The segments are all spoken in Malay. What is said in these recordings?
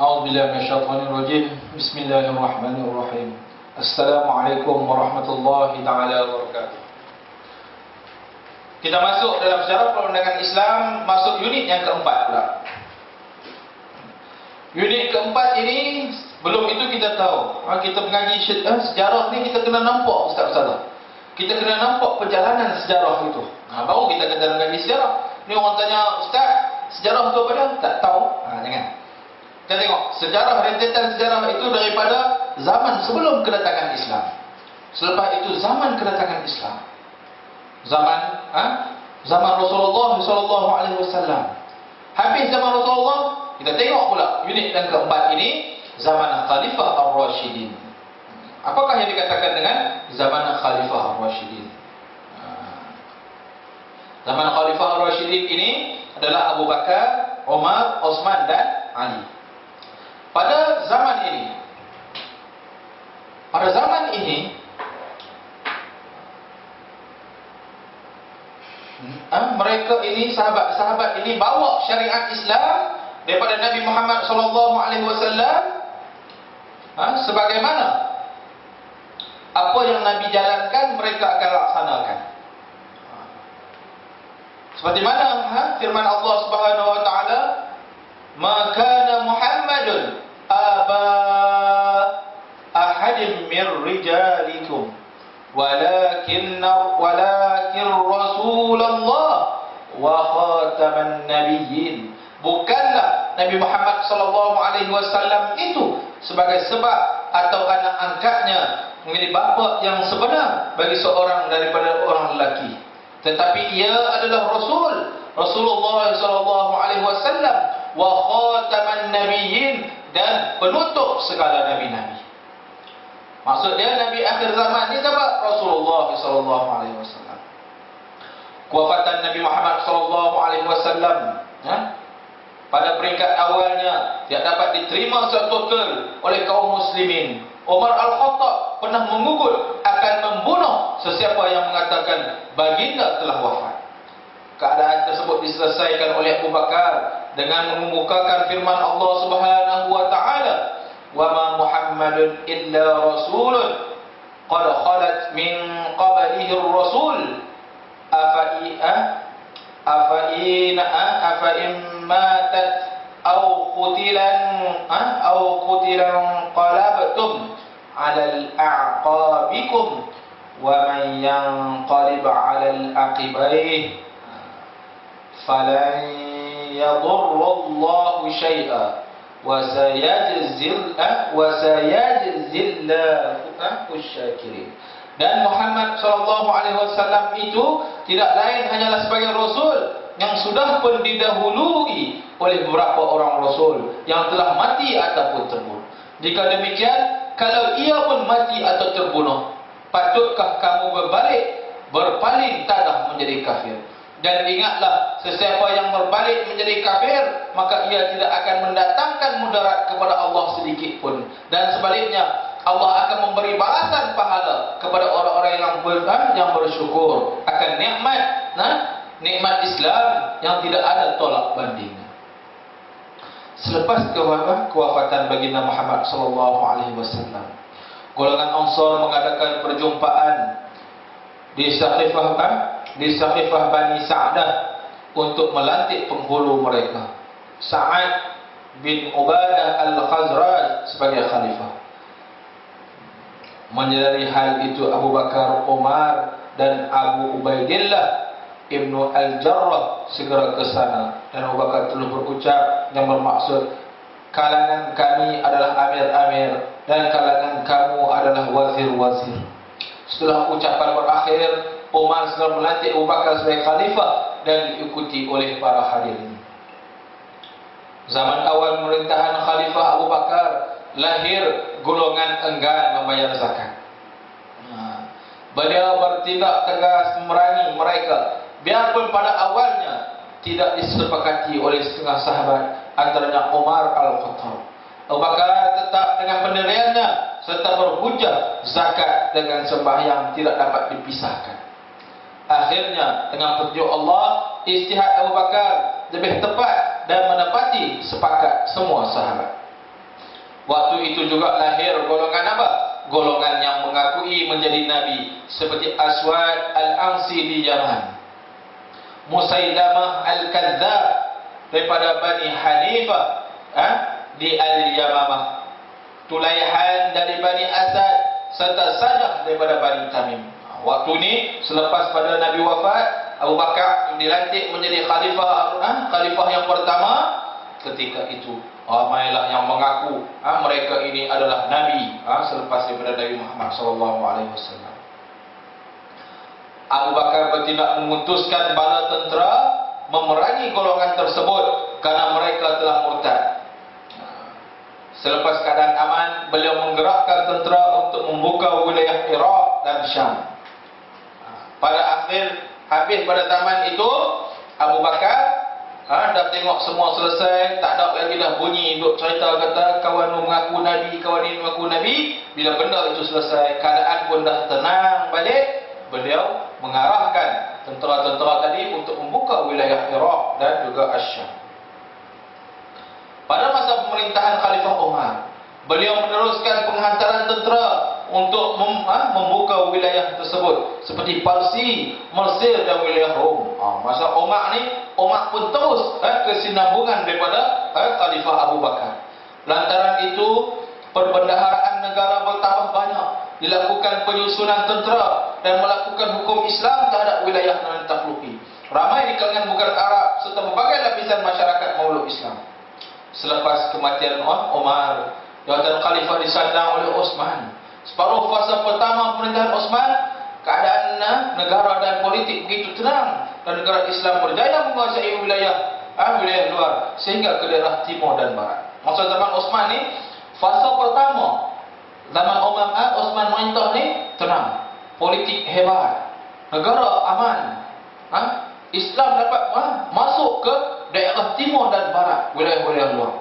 A'udzubillahi minasyaitonir rajim. Bismillahirrahmanirrahim. Assalamualaikum warahmatullahi taala wabarakatuh. Kita masuk dalam sejarah perundangan Islam, masuk unit yang keempat pula. Unit keempat ini, belum itu kita tahu, kita mengaji sejarah ni kita kena nampak ustaz-ustazah. Kita kena nampak perjalanan sejarah itu. Baru kita kena mengaji sejarah. Ni orang tanya, ustaz, sejarah tu apa dia? Tak tahu. Jangan. Kita tengok sejarah, rentetan sejarah itu daripada zaman sebelum kedatangan Islam. Selepas itu zaman kedatangan Islam. Zaman Rasulullah sallallahu alaihi wasallam. Habis zaman Rasulullah, kita tengok pula unit yang keempat ini, zaman Khalifah Ar-Rashidin. Apakah yang dikatakan dengan zaman Khalifah Ar-Rashidin? Zaman Khalifah Ar-Rashidin ini adalah Abu Bakar, Umar, Osman dan Ali. Pada zaman ini, mereka ini, sahabat-sahabat ini bawa syariat Islam daripada Nabi Muhammad sallallahu alaihi wasallam sebagaimana apa yang Nabi jalankan, mereka akan laksanakan. Seperti mana firman Allah Subhanahu wa taala, "Ma kana Muhammadun aba ahadin min rijalikum walakin Rasulullah wa khataman nabiyyin." Bukanlah Nabi Muhammad sallallahu alaihi wasallam itu sebagai sebab atau anak angkatnya menjadi bapa yang sebenar bagi seorang daripada orang lelaki, tetapi ia adalah Rasulullah sallallahu alaihi wasallam wa khataman nabiyyin, dan penutup segala nabi-nabi. Maksud dia nabi akhir zaman ni siapa? Rasulullah sallallahu alaihi wasallam. Kewafatan Nabi Muhammad sallallahu alaihi wasallam pada peringkat awalnya tidak dapat diterima secara total oleh kaum muslimin. Umar Al-Khattab pernah mengugut akan membunuh sesiapa yang mengatakan baginda telah wafat. Keadaan tersebut diselesaikan oleh Abu Bakar dengan mengemukakan firman Allah Subhanahu wa taala, "Wa ma Muhammadun illa rasulun qad khalat min qablihi ar-rasul afa in matat aw qutilan qalabtum 'ala al-a'qabikum wa man yanqalib 'ala al-aqibaih falan yadurrallahu syai'a wa sayajzillahu asy-syakirin." Dan Muhammad sallallahu alaihi wasallam itu tidak lain hanyalah sebagai rasul yang sudah pun didahului oleh beberapa orang rasul yang telah mati ataupun terbunuh. Jika demikian, kalau ia pun mati atau terbunuh, patutkah kamu berpaling tanah menjadi kafir? Dan ingatlah, sesiapa yang berbalik menjadi kafir, maka ia tidak akan mendatangkan mudarat kepada Allah sedikit pun. Dan sebaliknya, Allah akan memberi balasan pahala kepada orang-orang yang bersyukur akan nikmat Islam yang tidak ada tolak banding. Selepas kewafatan baginda Muhammad sallallahu alaihi wasallam, golongan Ansar mengadakan perjumpaan di Saqifah Bani Sa'dah untuk melantik penghulu mereka, Sa'ad bin Ubadah Al-Khazraj sebagai khalifah. Menyadari hal itu, Abu Bakar, Umar dan Abu Ubaidillah Ibnu Al-Jarrah segera ke sana, dan Abu Bakar telah berucap yang bermaksud, "Kalangan kami adalah amir-amir dan kalangan kamu adalah wazir-wazir." Setelah ucapan berakhir, Umar segera melantik Abu Bakar sebagai khalifah dan diikuti oleh para hadirin. Zaman awal pemerintahan Khalifah Abu Bakar, lahir golongan enggan membayar zakat. Beliau bertindak tegas memerangi mereka, biarpun pada awalnya tidak disepakati oleh setengah sahabat, antaranya Umar Al-Khattab. Abu Bakar tetap dengan pendiriannya serta berhujah zakat dengan sembahyang tidak dapat dipisahkan. Akhirnya dengan petunjuk Allah, istihad Abu Bakar lebih tepat dan menepati sepakat semua sahabat. Waktu itu juga lahir golongan apa? Golongan yang mengakui menjadi nabi, seperti Aswad Al-Ansi di Yaman, Musailamah Al-Kadzdzab daripada Bani Hanifah di Al-Yamamah, Tulaihan dari Bani Asad, serta Sajah daripada Bani Tamim. Waktu ini selepas pada Nabi wafat, Abu Bakar dilantik menjadi khalifah yang pertama. Ketika itu ramailah yang mengaku mereka ini adalah nabi selepas daripada Nabi Muhammad SAW. Abu Bakar bertindak memutuskan bala tentera memerangi golongan tersebut karena mereka telah murtad. Selepas keadaan aman, beliau menggerakkan tentera untuk membuka wilayah Iraq dan Syam. Pada habis pada zaman itu, Abu Bakar dah tengok semua selesai, tak ada lagi dah bunyi duk cerita kata kawan mengaku nabi, kawan ini mengaku nabi. Bila benda itu selesai, keadaan pun dah tenang balik, beliau mengarahkan tentera-tentera tadi untuk membuka wilayah Iraq dan juga Syam. Pada masa pemerintahan Khalifah Umar, beliau meneruskan penghantaran tentera untuk membuka wilayah tersebut, seperti Parsi, Mesir dan wilayah Rom. Masa Umar ni, Umar pun terus kesinambungan daripada Khalifah Abu Bakar. Lantaran itu, perbendaharaan negara bertambah banyak, dilakukan penyusunan tentera dan melakukan hukum Islam terhadap wilayah yang ditakluki. Ramai di kalangan bukan Arab serta berbagai lapisan masyarakat memeluk Islam. Selepas kematian Umar, jawatan khalifah disandang oleh Utsman. Separuh fasa pertama pemerintahan Utsman, keadaan negara dan politik begitu tenang dan negara Islam berjaya menguasai wilayah luar sehingga ke daerah timur dan barat. Masa zaman Utsman ni, fasa pertama zaman Utsman merintah ni tenang, politik hebat, negara aman, Islam dapat masuk ke daerah timur dan barat, wilayah-wilayah luar.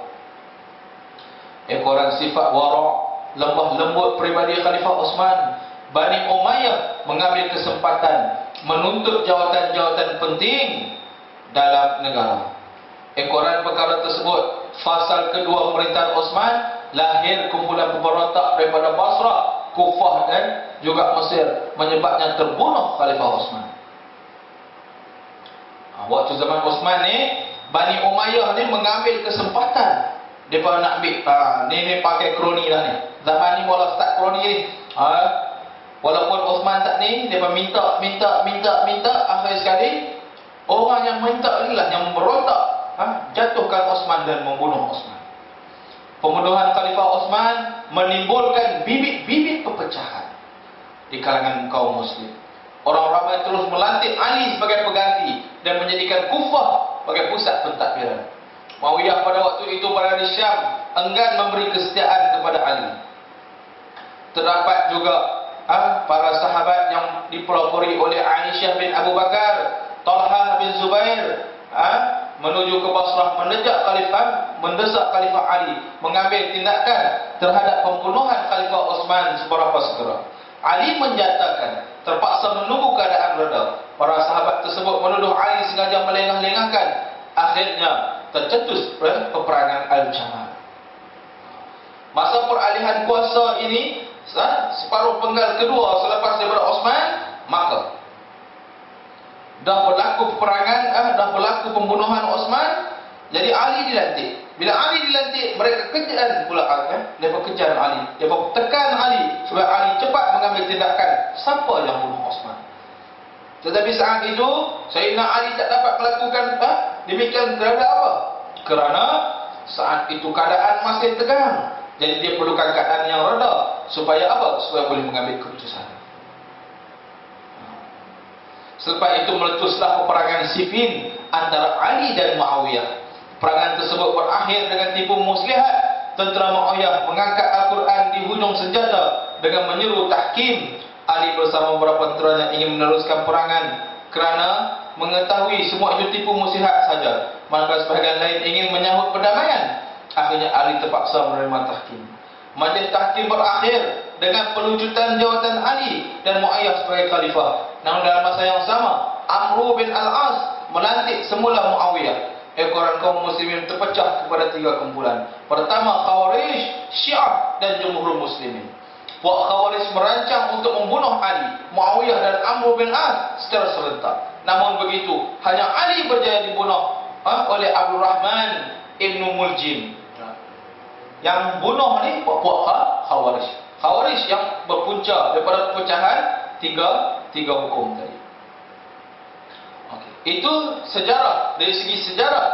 Ekoran sifat wara', lembah lembut peribadi Khalifah Utsman, Bani Umayyah mengambil kesempatan menuntut jawatan-jawatan penting dalam negara. Ekoran perkara tersebut, fasal kedua pemerintahan Utsman, lahir kumpulan pemberontak daripada Basrah, Kufah dan juga Mesir, menyebabnya terbunuh Khalifah Utsman. Waktu zaman Utsman ni, Bani Umayyah ni mengambil kesempatan mereka nak ambil ni pakai kroni dah ni. Zaman ni mula start kroni ni. Walaupun Utsman tak ni, mereka minta, akhir sekali orang yang minta inilah yang memberontak, jatuhkan Utsman dan membunuh Utsman. Pembunuhan Khalifah Utsman menimbulkan bibit-bibit perpecahan di kalangan kaum muslim. Orang ramai terus melantik Ali sebagai pengganti dan menjadikan Kufah sebagai pusat pentadbiran. Muawiyah pada waktu itu berada di Syam, enggan memberi kesetiaan kepada Ali. Terdapat juga para sahabat yang dipelopori oleh Aisyah bin Abu Bakar, Talha bin Zubair, menuju ke Basrah mendesak Khalifah Ali mengambil tindakan terhadap pembunuhan Khalifah Utsman seberapa segera. Ali menjatakan terpaksa menunggu keadaan reda. Para sahabat tersebut menuduh Ali sengaja melengah-lengahkan. Akhirnya tercetus peperangan Al-Jamal. Masa peralihan kuasa ini, separuh penggal kedua selepas daripada Utsman, maka dah berlaku peperangan, dah berlaku pembunuhan Utsman, jadi Ali dilantik. Bila Ali dilantik, mereka kejar pula mereka kejar Ali, mereka tekan Ali supaya Ali cepat mengambil tindakan siapa yang bunuh Utsman. Tetapi saat itu Sayyidina Ali tak dapat melakukan demikian kerana apa? Kerana saat itu keadaan masih tegang. Jadi dia perlukan keadaan yang reda supaya apa? Supaya boleh mengambil keputusan. Selepas itu meletuslah peperangan Siffin antara Ali dan Muawiyah. Peperangan tersebut berakhir dengan tipu muslihat. Tentera Muawiyah mengangkat Al-Quran di hujung senjata dengan menyeru tahkim. Ali bersama beberapa tenteranya ingin meneruskan perangan kerana mengetahui semua itu tipu muslihat saja. Maka sebahagian lain ingin menyahut perdamaian. Akhirnya Ali terpaksa menerima tahkim. Majlis tahkim berakhir dengan pelucutan jawatan Ali dan Muayyah sebagai khalifah. Namun dalam masa yang sama, Amr bin Al-As melantik semula Muawiyah. Ekoran kaum muslimin terpecah kepada tiga kumpulan. Pertama, Khawarij, Syiah dan jumhur muslimin. Puak Khawarij merancang untuk membunuh Ali, Muawiyah dan Amr bin As secara serentak. Namun begitu, hanya Ali berjaya dibunuh oleh Abdul Rahman ibn Muljim. Yang bunuh ni puak Khawarij. Khawarij yang berpunca daripada pecahan tiga hukum tadi. Itu sejarah, dari segi sejarah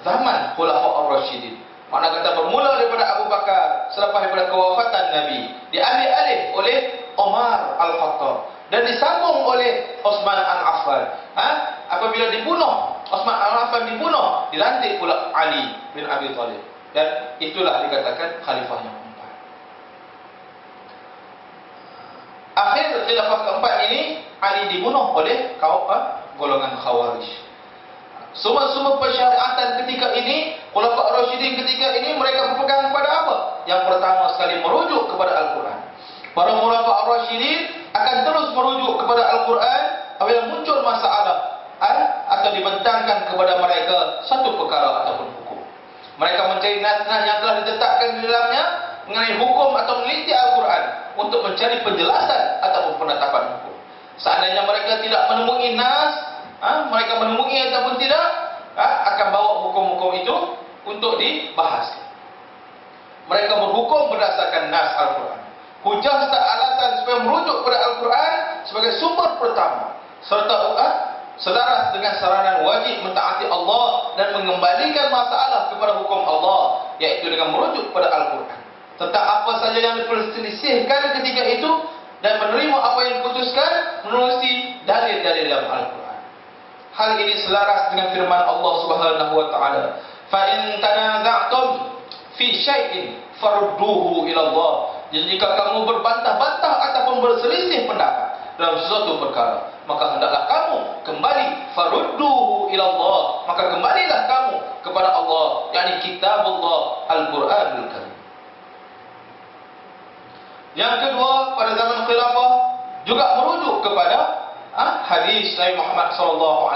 zaman Khulafaur Rasyidin. Makna kata bermula daripada Abu Bakar selepas daripada kewafatan Nabi, diambil alih oleh Umar Al-Khattab dan disambung oleh Utsman Al-Affan. Apabila dibunuh, Utsman Al-Affan dibunuh, dilantik pula Ali bin Abi Thalib. Dan itulah dikatakan khalifah yang keempat. Akhir khilafah keempat ini, Ali dibunuh oleh kaum golongan Khawarij. Sumber-sumber persyariatan ketika ini, Khulafaur Rasyidin ketika ini, mereka berpegang kepada apa? Yang pertama sekali merujuk kepada Al-Quran. Para Khulafaur Rasyidin akan terus merujuk kepada Al-Quran apabila muncul masalah atau dibentangkan kepada mereka satu perkara ataupun hukum. Mereka mencari nas-nas yang telah ditetapkan di dalamnya mengenai hukum atau meneliti Al-Quran untuk mencari penjelasan ataupun penetapan hukum. Seandainya mereka tidak menemui nas, mereka menemui ataupun tidak, akan bawa hukum-hukum itu untuk dibahas. Mereka berhukum berdasarkan nas Al-Quran. Hujah serta alasan supaya merujuk kepada Al-Quran sebagai sumber pertama, serta selaras dengan saranan wajib mentaati Allah dan mengembalikan masalah kepada hukum Allah, iaitu dengan merujuk kepada Al-Quran tentang apa saja yang diperselisihkan ketika itu, dan menerima apa yang diputuskan menerusi dalil-dalil dalam Al-Quran. Hal ini selaras dengan firman Allah Subhanahu wa taala, "Fa in tanaza'tum fi syai'in farudduhu ila Allah." Jadi jika kamu berbantah-bantah ataupun berselisih pendapat dalam sesuatu perkara, maka hendaklah kamu kembali, farudduhu ila Allah, maka kembalilah kamu kepada Allah, yakni kitabullah Al-Quranul Karim. Yang kedua, pada zaman khilafah juga merujuk kepada hadis Nabi Muhammad SAW.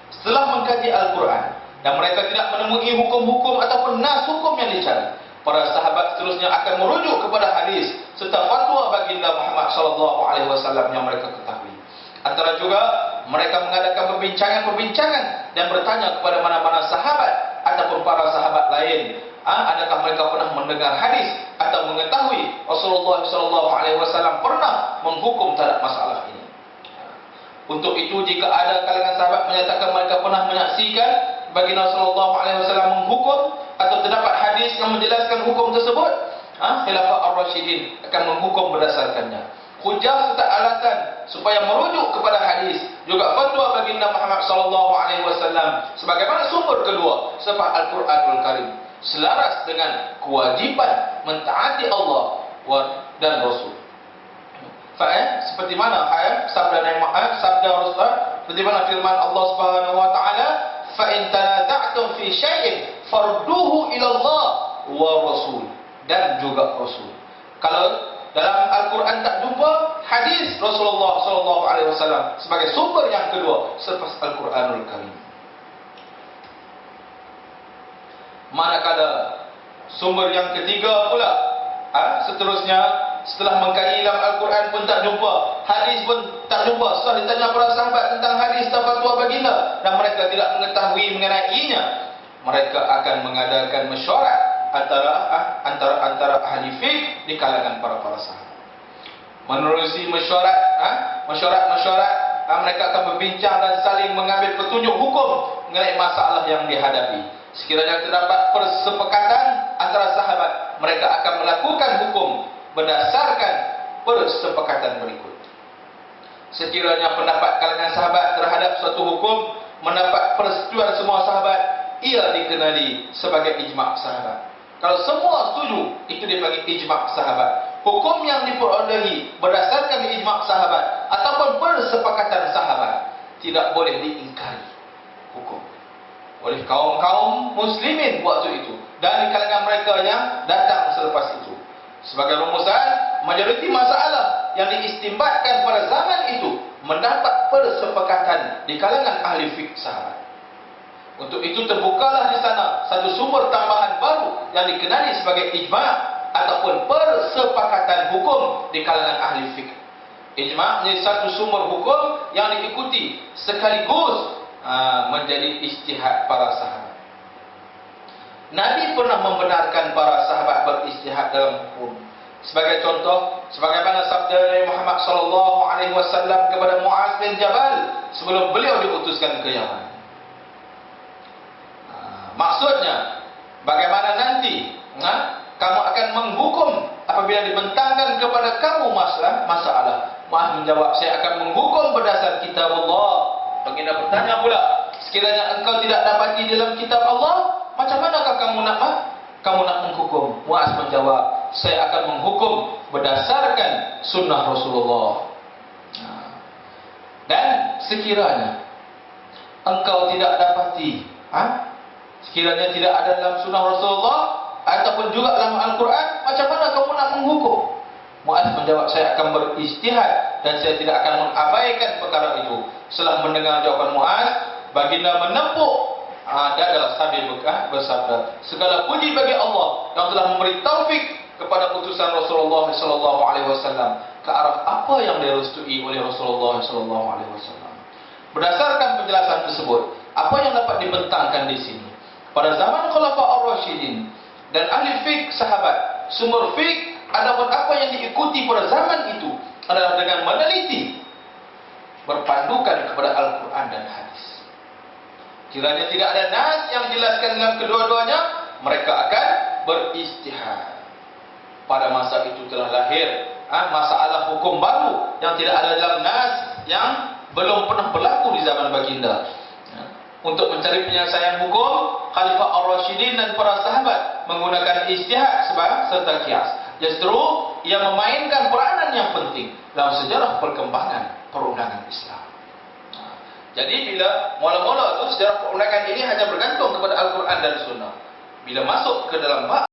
Setelah mengkaji Al-Quran dan mereka tidak menemui hukum-hukum ataupun nas hukum yang dicari, para sahabat seterusnya akan merujuk kepada hadis serta fatwa baginda Muhammad SAW yang mereka ketahui. Antara juga mereka mengadakan perbincangan dan bertanya kepada mana-mana sahabat ataupun para sahabat lain, adakah mereka pernah mendengar hadis atau mengetahui Rasulullah SAW pernah menghukum terhadap masalah ini. Untuk itu, jika ada kalangan sahabat menyatakan mereka pernah menyaksikan baginda Rasulullah SAW menghukum atau terdapat hadis yang menjelaskan hukum tersebut, Khilafah Ar-Rasyidin akan menghukum berdasarkannya. Hujah serta alasan supaya merujuk kepada hadis juga fatwa baginda Muhammad SAW sebagaimana sumber kedua selepas Al-Quranul Karim, selaras dengan kewajiban mentaati Allah dan Rasul. Seperti mana sabda Rasulullah, seperti mana firman Allah Subhanahu wa taala, "Fa in tanaza'tum fi syai'in farduhu ila Allah wa Rasul." Dan juga Rasul. Kalau dalam Al-Quran tak jumpa hadis Rasulullah SAW sebagai sumber yang kedua selepas Al-Quranul Karim. Manakala sumber yang ketiga pula, seterusnya setelah mengkaji dalam Al-Quran pun tak jumpa, hadis pun tak jumpa, setelah ditanya para sahabat tentang hadis dan fatwa baginda dan mereka tidak mengetahui mengenainya, mereka akan mengadakan mesyuarat antara ahli fiqh di kalangan para sahabat. Menerusi mesyuarat, mereka akan berbincang dan saling mengambil petunjuk hukum mengenai masalah yang dihadapi. Sekiranya terdapat persepakatan antara sahabat, mereka akan melakukan hukum berdasarkan persepakatan berikut. Sekiranya pendapat kalangan sahabat terhadap suatu hukum mendapat persetujuan semua sahabat, ia dikenali sebagai ijma' sahabat. Kalau semua setuju, itu dipanggil ijma' sahabat. Hukum yang diperolehi berdasarkan ijma' sahabat ataupun persepakatan sahabat tidak boleh diingkari hukum oleh kaum muslimin waktu itu dan di kalangan mereka yang datang selepas itu. Sebagai rumusan, majoriti masalah yang diistimbatkan pada zaman itu mendapat persepakatan di kalangan ahli fiqh sahabat. Untuk itu terbukalah di sana satu sumber tambahan baru yang dikenali sebagai ijma', ataupun persepakatan hukum di kalangan ahli fiqh. Ijma' menjadi satu sumber hukum yang diikuti sekaligus menjadi ijtihad para sahabat. Nabi pernah membenarkan para sahabat beristihad dalam hukum. Sebagai contoh, sebagaimana sabda Nabi Muhammad sallallahu alaihi wasallam kepada Muaz bin Jabal sebelum beliau diutuskan ke Yaman. Maksudnya, bagaimana nanti kamu akan menghukum apabila dibentangkan kepada kamu masalah. Muaz menjawab, saya akan menghukum berdasar kitab Allah. Baginda bertanya pula, sekiranya engkau tidak dapati dalam kitab Allah, macam manakah kamu nak menghukum? Muaz menjawab, saya akan menghukum berdasarkan sunnah Rasulullah. Dan sekiranya engkau tidak dapati, sekiranya tidak ada dalam sunnah Rasulullah ataupun juga dalam Al-Quran, macam mana kamu nak menghukum? Muaz menjawab, saya akan beristihad dan saya tidak akan mengabaikan perkara itu. Setelah mendengar jawaban Muaz, baginda menepuk dada sambil bersabda, segala puji bagi Allah yang telah memberi taufik kepada utusan Rasulullah sallallahu alaihi wasallam ke arah apa yang direstui oleh Rasulullah sallallahu alaihi wasallam. Berdasarkan penjelasan tersebut, apa yang dapat dibentangkan di sini, pada zaman Khulafaur Rasyidin dan ahli fiqh sahabat, sumber fiqh adapun apa yang diikuti pada zaman itu adalah dengan meneliti, berpandukan kepada Al-Quran dan hadis. Kiranya tidak ada nas yang dijelaskan dalam kedua-duanya, mereka akan beristihad. Pada masa itu telah lahir masalah hukum baru yang tidak ada dalam nas, yang belum pernah berlaku di zaman baginda. Untuk mencari penyelesaian hukum, Khalifah Ar-Rasyidin dan para sahabat menggunakan ijtihad serta qiyas. Justru ia memainkan peranan yang penting dalam sejarah perkembangan perundangan Islam. Jadi bila mula-mula itu sejarah perundangan ini hanya bergantung kepada Al-Quran dan Sunnah. Bila masuk ke dalam bab